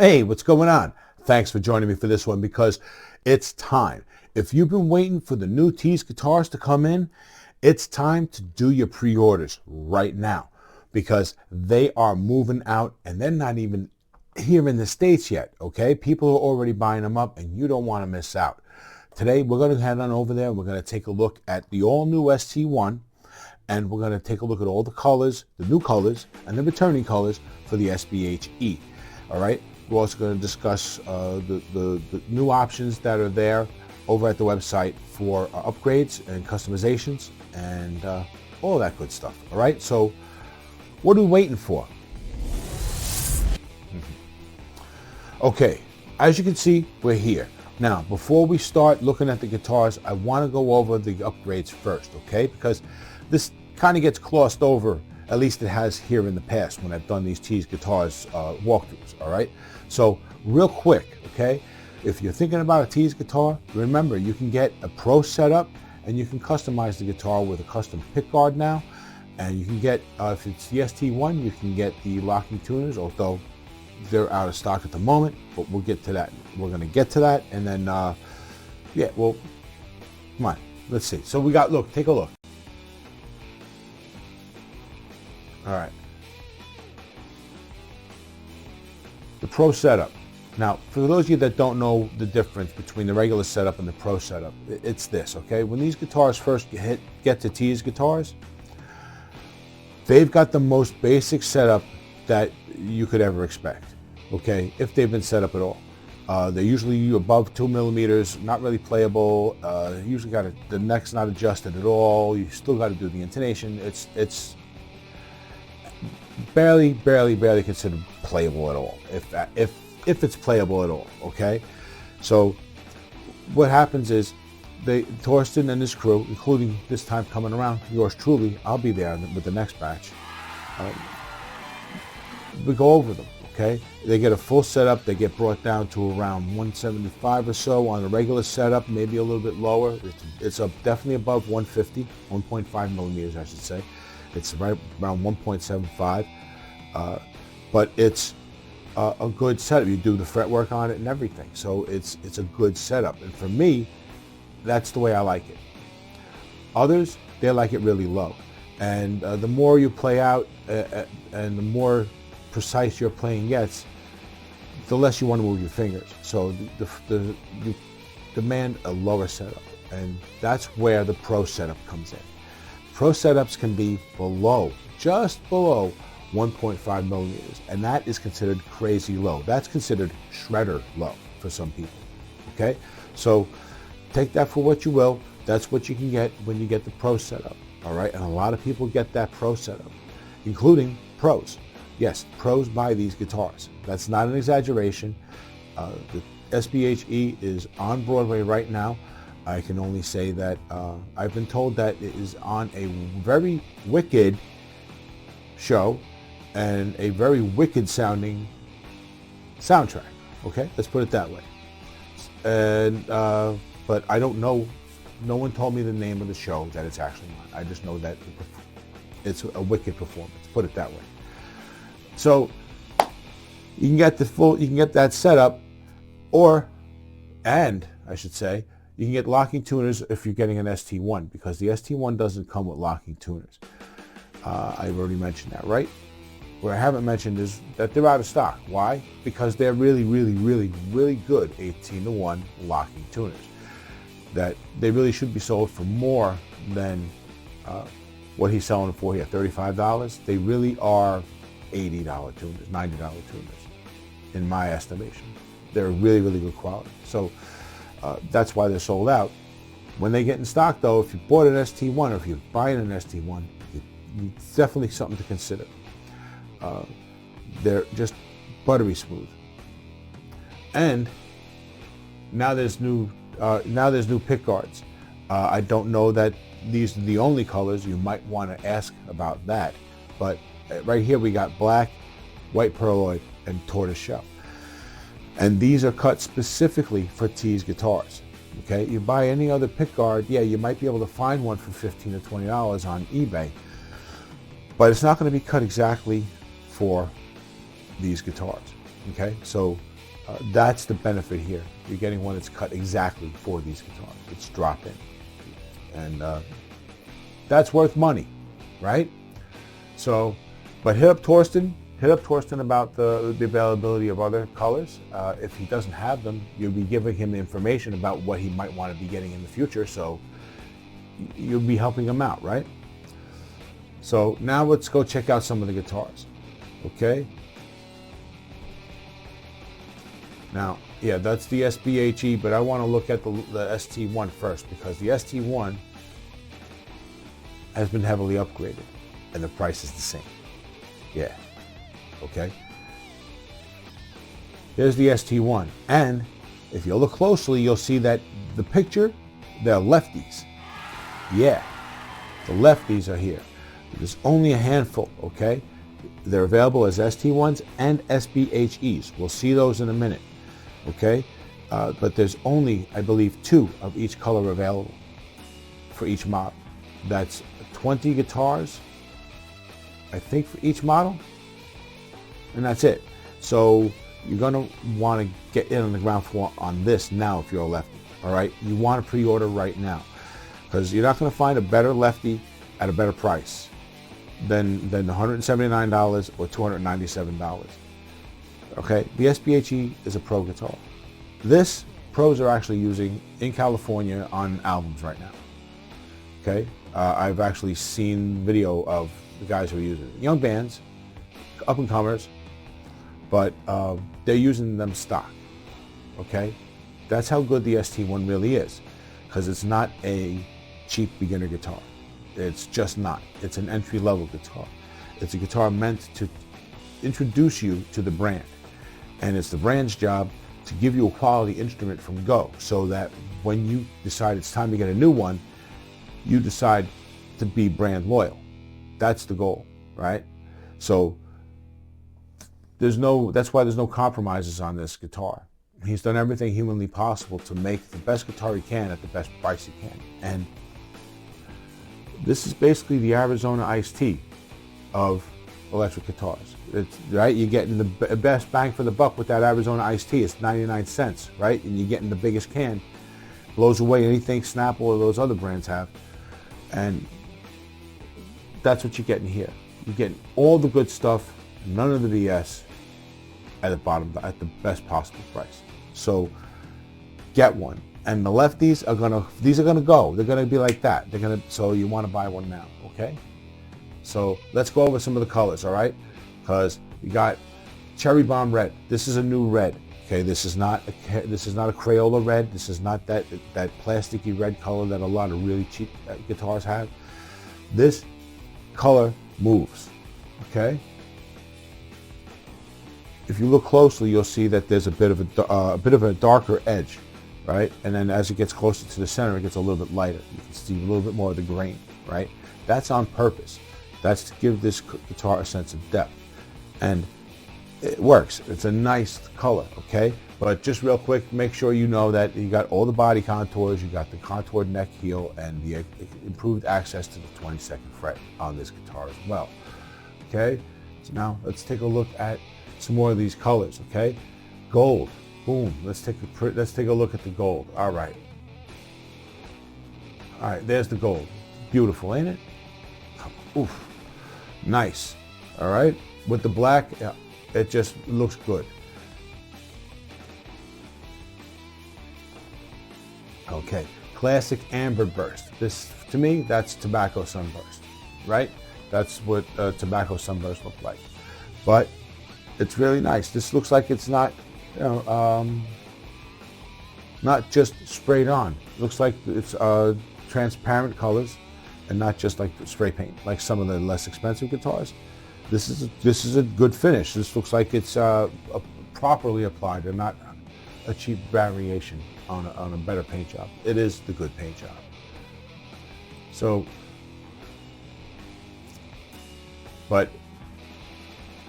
Hey, what's going on? Thanks for joining me for this one because it's time. If you've been waiting for the new Tease guitars to come in, it's time to do your pre-orders right now because they are moving out and they're not even here in the States yet, okay? People are already buying them up and you don't want to miss out. Today, we're going to head on over there and we're going to take a look at the all-new ST1 and we're going to take a look at all the colors, the new colors, and the returning colors for the SBHE, all right? We're also going to discuss the new options that are there over at the website for upgrades and customizations and all that good stuff. All right, so what are we waiting for? Okay, as you can see, we're here. Now, before we start looking at the guitars, I want to go over the upgrades first, okay? Because this kind of gets glossed over, at least it has here in the past when I've done these Tease guitars walkthroughs, all right? So real quick, okay? If you're thinking about a Tease guitar, remember you can get a Pro setup and you can customize the guitar with a custom pickguard now. And you can get, if it's the ST1, you can get the locking tuners, although they're out of stock at the moment, but we'll get to that. We're gonna get to that and then, yeah, well, come on, let's see. So we got, look, take a look. All right. The Pro setup. Now, for those of you that don't know the difference between the regular setup and the Pro setup, it's this, okay? When these guitars first get to Tease guitars, they've got the most basic setup that you could ever expect, okay? If they've been set up at all. They're usually above 2 millimeters, not really playable. Usually got the neck's not adjusted at all. You still got to do the intonation. It's barely considered playable at all, if it's playable at all, okay? So what happens is Torsten and his crew, including this time coming around, yours truly, I'll be there with the next batch. We go over them, okay? They get a full setup. They get brought down to around 175 or so on a regular setup, maybe a little bit lower. It's definitely above 150, 1.5 millimeters, I should say. It's right around 1.75, but it's a good setup. You do the fretwork on it and everything, so it's a good setup. And for me, that's the way I like it. Others, they like it really low, and the more you play out and the more precise your playing gets, the less you want to move your fingers. So you demand a lower setup, and that's where the Pro setup comes in. Pro setups can be below, just below 1.5 millimeters, and that is considered crazy low. That's considered shredder low for some people, okay? So take that for what you will. That's what you can get when you get the Pro setup, all right? And a lot of people get that Pro setup, including pros. Yes, pros buy these guitars. That's not an exaggeration. The SBHE is on Broadway right now. I can only say that I've been told that it is on a very wicked show and a very wicked sounding soundtrack. Okay, let's put it that way. And but I don't know. No one told me the name of the show that it's actually on. I just know that it's a wicked performance. Put it that way. So you can get you can get that setup, and I should say, you can get locking tuners if you're getting an ST1, because the ST1 doesn't come with locking tuners. I've already mentioned that, right? What I haven't mentioned is that they're out of stock. Why? Because they're really good 18-to-1 locking tuners. That they really should be sold for more than what he's selling for here, $35. They really are $80 tuners, $90 tuners, in my estimation. They're really good quality. So that's why they're sold out. When they get in stock, though, if you bought an ST1 or if you're buying an ST1, it's definitely something to consider. They're just buttery smooth. And now there's new pick guards. I don't know that these are the only colors. You might want to ask about that. But right here we got black, white pearloid, and tortoiseshell. And these are cut specifically for Tease guitars. Okay, you buy any other pick guard, yeah, you might be able to find one for $15 or $20 on eBay, but it's not going to be cut exactly for these guitars. Okay, so That's the benefit here. You're getting one that's cut exactly for these guitars. It's drop-in. And that's worth money, right? So, but hit up Torsten about the availability of other colors. If he doesn't have them, you'll be giving him information about what he might want to be getting in the future, so you'll be helping him out, right? So now let's go check out some of the guitars, okay? Now, yeah, that's the SBHE, but I want to look at the ST1 first, because the ST1 has been heavily upgraded and the price is the same. Yeah, okay. Here's the ST1, and if you look closely, you'll see that the picture, they're lefties. Yeah, the lefties are here. There's only a handful, okay? They're available as ST1s and SBHEs. We'll see those in a minute, okay? But there's only, I believe, 2 of each color available for each model. That's 20 guitars, I think, for each model, and that's it. So you're gonna want to get in on the ground floor on this now if you're a lefty, all right? You want to pre-order right now, because you're not going to find a better lefty at a better price than $179 or $297. Okay, the SBHE is a pro guitar. This pros are actually using in California on albums right now. Okay, I've actually seen video of the guys who are using it. Young bands, up and comers, but they're using them stock. Okay, that's how good the ST1 really is, because it's not a cheap beginner guitar. It's just not. It's an entry-level guitar. It's a guitar meant to introduce you to the brand, and it's the brand's job to give you a quality instrument from go, so that when you decide it's time to get a new one, you decide to be brand loyal. That's the goal, right? So that's why there's no compromises on this guitar. He's done everything humanly possible to make the best guitar he can at the best price he can. And this is basically the Arizona iced tea of electric guitars. It's right. You're getting the best bang for the buck with that Arizona iced tea. It's 99 cents, right? And you're getting the biggest can. Blows away anything Snapple or those other brands have. And that's what you're getting here. You're getting all the good stuff, none of the BS, at the bottom, at the best possible price. So get one. And the lefties are these are gonna go. They're gonna be like that. So you want to buy one now, okay? So let's go over some of the colors, all right? Because you got Cherry Bomb Red. This is a new red. Okay, this is not a Crayola red. This is not that plasticky red color that a lot of really cheap guitars have. This color moves. Okay. If you look closely, you'll see that there's a bit of a darker edge, right? And then as it gets closer to the center, it gets a little bit lighter. You can see a little bit more of the grain, right? That's on purpose. That's to give this guitar a sense of depth. And it works. It's a nice color, okay? But just real quick, make sure you know that you got all the body contours, you got the contoured neck heel, and the improved access to the 22nd fret on this guitar as well, okay? So now let's take a look at some more of these colors, okay? Gold, boom. Let's take a look at the gold. All right, there's the gold. Beautiful, ain't it? Oof, nice. All right, with the black, yeah, it just looks good. Okay, classic amber burst. This, to me, that's tobacco sunburst, right? That's what tobacco sunburst look like. But it's really nice. This looks like it's not, not just sprayed on. It looks like it's transparent colors and not just like spray paint, like some of the less expensive guitars. This is a good finish. This looks like it's properly applied and not a cheap variation on a better paint job. It is the good paint job. So, but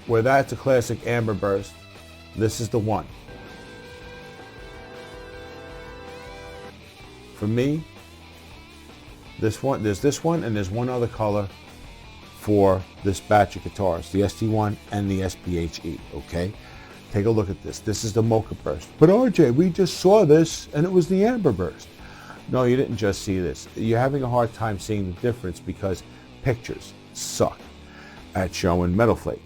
where that's a classic amber burst, this is the one. For me, there's this one and there's one other color for this batch of guitars, the ST1 and the SBHE, okay? Take a look at this. This is the Mocha Burst. But RJ, we just saw this and it was the Amber Burst. No, you didn't just see this. You're having a hard time seeing the difference because pictures suck at showing metal flake.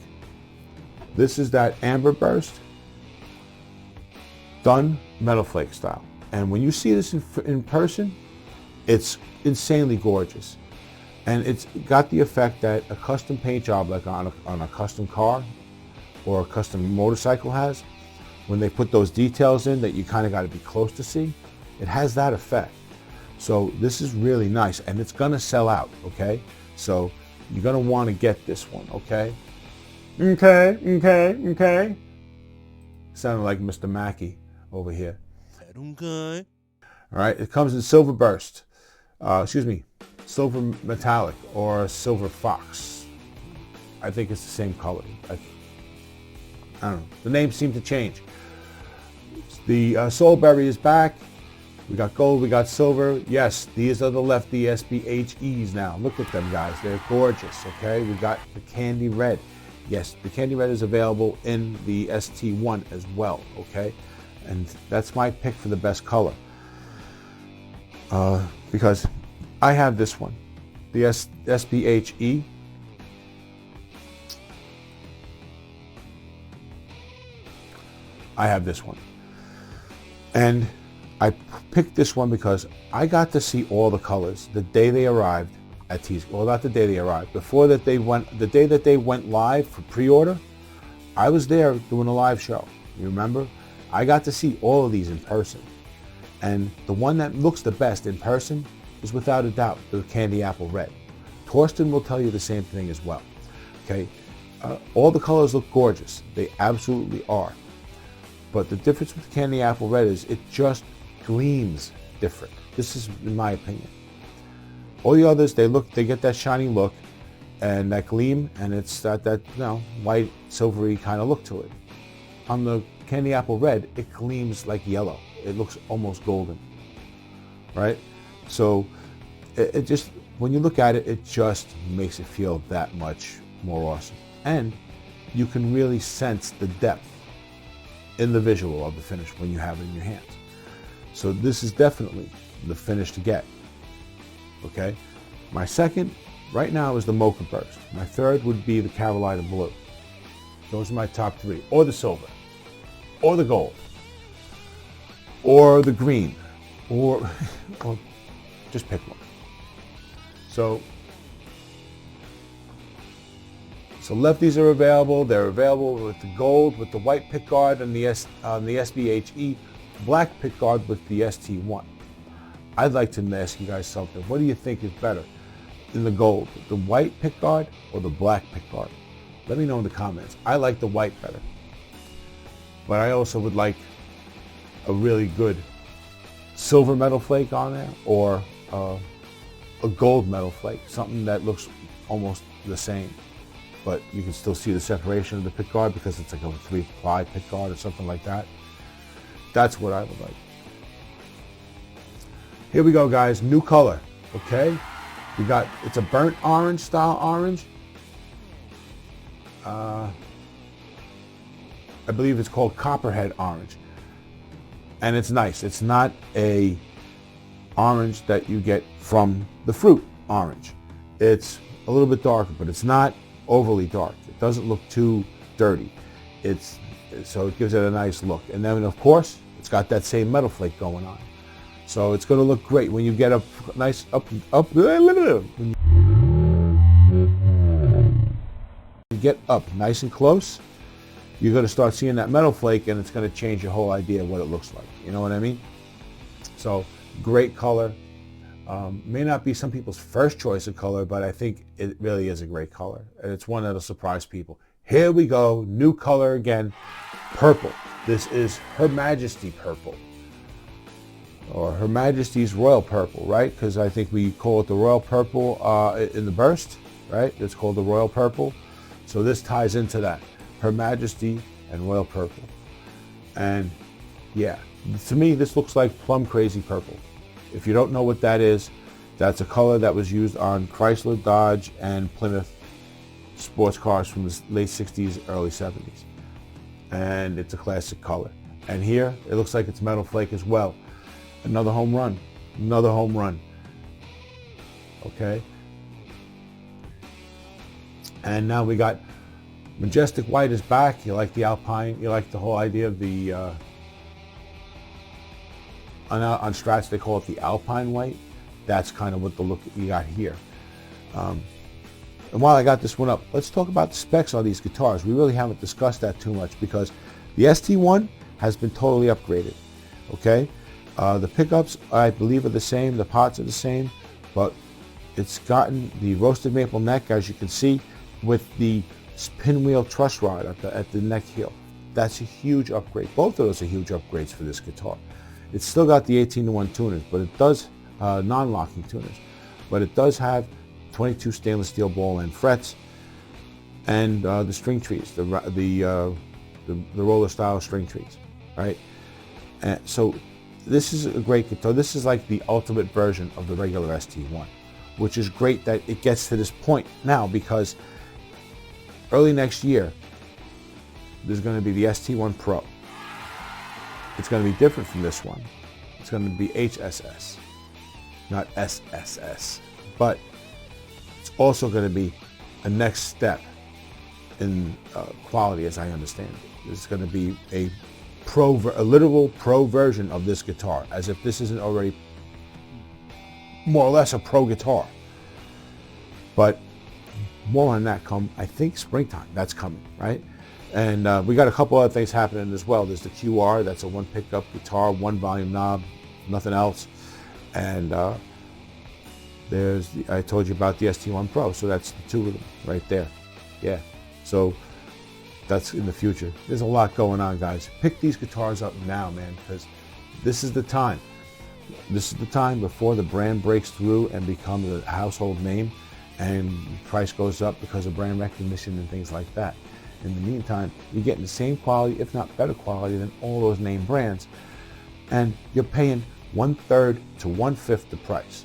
This is that Amber Burst done metal flake style. And when you see this in person, it's insanely gorgeous. And it's got the effect that a custom paint job like on a custom car or a custom motorcycle has, when they put those details in that you kind of got to be close to see, it has that effect. So this is really nice and it's gonna sell out, okay? So you're gonna want to get this one, okay? Okay. Sounded like Mr. Mackey over here. Okay. All right, it comes in Silver Burst. Silver Metallic or Silver Fox. I think it's the same color. I don't know. The names seem to change. The Soulberry is back. We got gold, we got silver. Yes, these are the Lefty SBHEs now. Look at them, guys. They're gorgeous, okay? We got the Candy Red. Yes, the Candy Red is available in the ST1 as well, okay? And that's my pick for the best color. Because I have this one, the SBHE. I have this one. And I picked this one because I got to see all the colors the day they arrived at Tease. Well, not the day they arrived. Before that the day that they went live for pre-order, I was there doing a live show. You remember? I got to see all of these in person. And the one that looks the best in person is without a doubt the Candy Apple Red. Torsten will tell you the same thing as well. Okay? All the colors look gorgeous. They absolutely are. But the difference with the Candy Apple Red is it just gleams different. This is in my opinion. All the others, they get that shiny look and that gleam, and it's that white, silvery kind of look to it. On the Candy Apple Red, it gleams like yellow. It looks almost golden, right? So it just, when you look at it, it just makes it feel that much more awesome. And you can really sense the depth in the visual of the finish when you have it in your hands. So this is definitely the finish to get, okay? My second right now is the Mocha Burst. My third would be the Carolina Blue. Those are my top three. Or the silver, or the gold, or the green, or just pick one. So lefties are available. They're available with the gold, with the white pick guard, and the SBHE, black pick guard with the ST1. I'd like to ask you guys something. What do you think is better in the gold, the white pick guard or the black pick guard? Let me know in the comments. I like the white better, but I also would like a really good silver metal flake on there, or a gold metal flake, something that looks almost the same, but you can still see the separation of the pick guard because it's like a 3-ply pick guard or something like that. That's what I would like. Here we go, guys. New color, okay? It's a burnt orange style orange. I believe it's called Copperhead orange. And it's nice. It's not a orange that you get from the fruit orange. It's a little bit darker, but it's not overly dark. It doesn't look too dirty. So it gives it a nice look. And then, of course, it's got that same metal flake going on. So it's going to look great when you get up nice when you get up nice and close. You're going to start seeing that metal flake, and it's going to change your whole idea of what it looks like. You know what I mean? So great color. May not be some people's first choice of color, but I think it really is a great color, and it's one that'll surprise people. Here we go, new color again, purple. This is Her Majesty purple, or Her Majesty's Royal Purple, right? Because I think we call it the Royal Purple in the burst, right? It's called the Royal Purple. So this ties into that, Her Majesty and Royal Purple. And yeah, to me, this looks like Plum Crazy Purple. If you don't know what that is, that's a color that was used on Chrysler, Dodge, and Plymouth sports cars from the late 60s, early 70s. and it's a classic color. And here, it looks like it's metal flake as well. Another home run, another home run. Okay. And now we got Majestic White is back. You like the Alpine, you like the whole idea of the, on Strats they call it the Alpine White. That's kind of what the look you got here. And while I got this one up, let's talk about the specs on these guitars. We really haven't discussed that too much because the ST1 has been totally upgraded. Okay, the pickups I believe are the same, the pots are the same, but it's gotten the roasted maple neck, as you can see, with the pinwheel truss rod at the neck heel. That's a huge upgrade. Both of those are huge upgrades for this guitar. It's still got the 18-to-1 tuners, but it does non-locking tuners, but it does have 22 stainless steel ball end frets and the string trees, the roller style string trees, right? And so this is a great guitar. This is like the ultimate version of the regular ST1, which is great that it gets to this point now, because early next year there's going to be the ST1 Pro. It's going to be different from this one. It's going to be HSS, not SSS, but it's also going to be a next step in quality, as I understand it. It's going to be a literal pro version of this guitar, as if this isn't already more or less a pro guitar. But more on that come, I think, springtime. That's coming, right? And we got a couple other things happening as well. There's the QR, that's a one pickup guitar, one volume knob, nothing else. And I told you about the ST1 Pro, so that's the two of them right there. Yeah, so that's in the future. There's a lot going on, guys. Pick these guitars up now, man, because this is the time. This is the time before the brand breaks through and becomes a household name and the price goes up because of brand recognition and things like that. In the meantime, you're getting the same quality, if not better quality, than all those name brands, and you're paying 1/3 to 1/5 the price.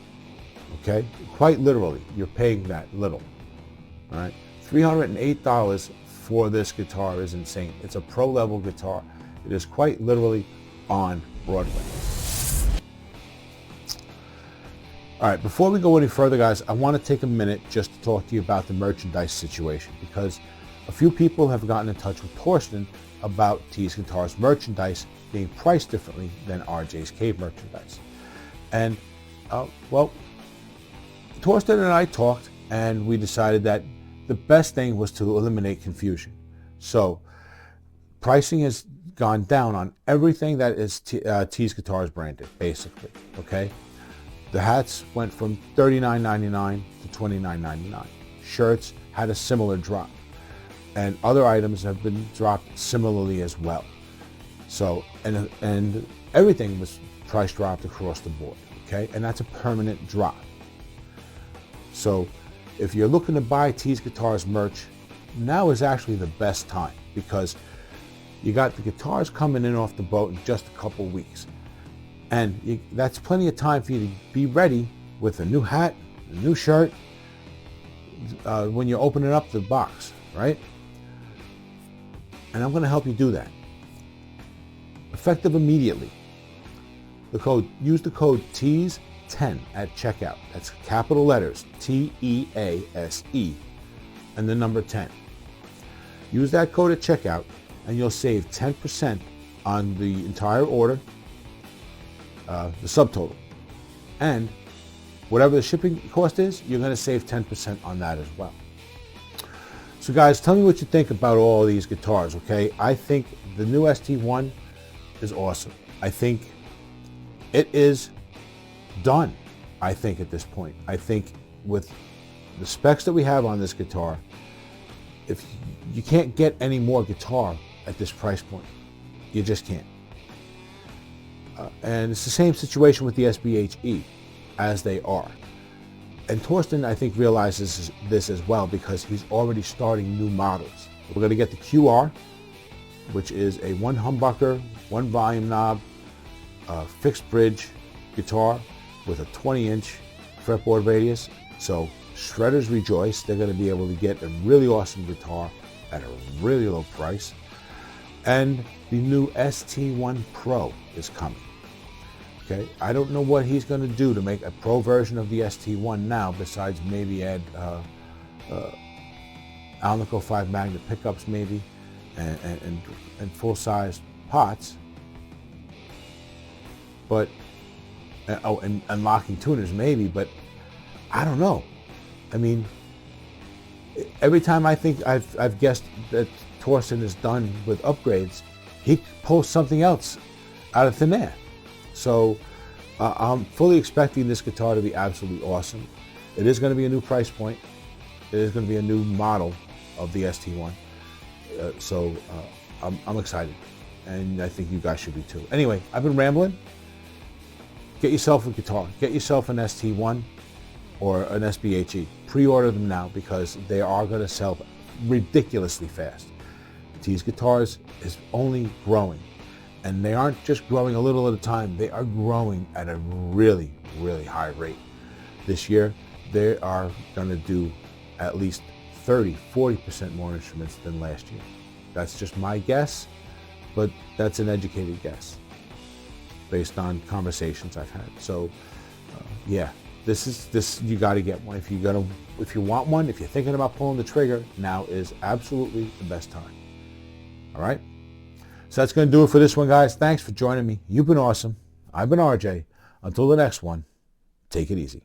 Okay, quite literally, you're paying that little. All right, $308 for this guitar is insane. It's a pro level guitar. It is quite literally on Broadway. All right, before we go any further, guys, I want to take a minute just to talk to you about the merchandise situation, because a few people have gotten in touch with Torsten about Tease Guitars merchandise being priced differently than RJ's Cave merchandise. And, well, Torsten and I talked, and we decided that the best thing was to eliminate confusion. So, pricing has gone down on everything that is Tease Guitars branded, basically, okay? The hats went from $39.99 to $29.99. Shirts had a similar drop. And other items have been dropped similarly as well. So, and everything was price dropped across the board, okay? And that's a permanent drop. So, if you're looking to buy Tease Guitars merch, now is actually the best time, because you got the guitars coming in off the boat in just a couple weeks. And that's plenty of time for you to be ready with a new hat, a new shirt, when you're opening up the box, right? And I'm going to help you do that. Effective immediately. Use the code TEASE10 at checkout. That's capital letters, TEASE, and the number 10. Use that code at checkout, and you'll save 10% on the entire order, the subtotal. And whatever the shipping cost is, you're going to save 10% on that as well. So guys, tell me what you think about all of these guitars, okay? I think the new ST1 is awesome. I think it is done, I think, at this point. I think with the specs that we have on this guitar, if you can't get any more guitar at this price point. You just can't. And it's the same situation with the SBHE, as they are. And Torsten, I think, realizes this as well, because he's already starting new models. We're going to get the QR, which is a one humbucker, one volume knob, fixed bridge guitar with a 20-inch fretboard radius. So shredders rejoice. They're going to be able to get a really awesome guitar at a really low price. And the new ST1 Pro is coming. Okay, I don't know what he's going to do to make a Pro version of the ST1 now, besides maybe add Alnico 5 magnet pickups maybe, and full-size pots. But, and locking tuners maybe, but I don't know. I mean, every time I think I've guessed that Torsten is done with upgrades, he posts something else out of thin air. So I'm fully expecting this guitar to be absolutely awesome. It is going to be a new price point. It is going to be a new model of the ST1. So I'm excited, and I think you guys should be too. Anyway, I've been rambling. Get yourself a guitar. Get yourself an ST1 or an SBHE. Pre-order them now because they are going to sell ridiculously fast. Tease Guitars is only growing, and they aren't just growing a little at a time. They are growing at a really, really high rate. This year, they are going to do at least 30-40% more instruments than last year. That's just my guess, but that's an educated guess based on conversations I've had. So yeah, this you got to get one. If you want one, if you're thinking about pulling the trigger, now is absolutely the best time. All right, so that's going to do it for this one, guys. Thanks for joining me. You've been awesome. I've been RJ. Until the next one, take it easy.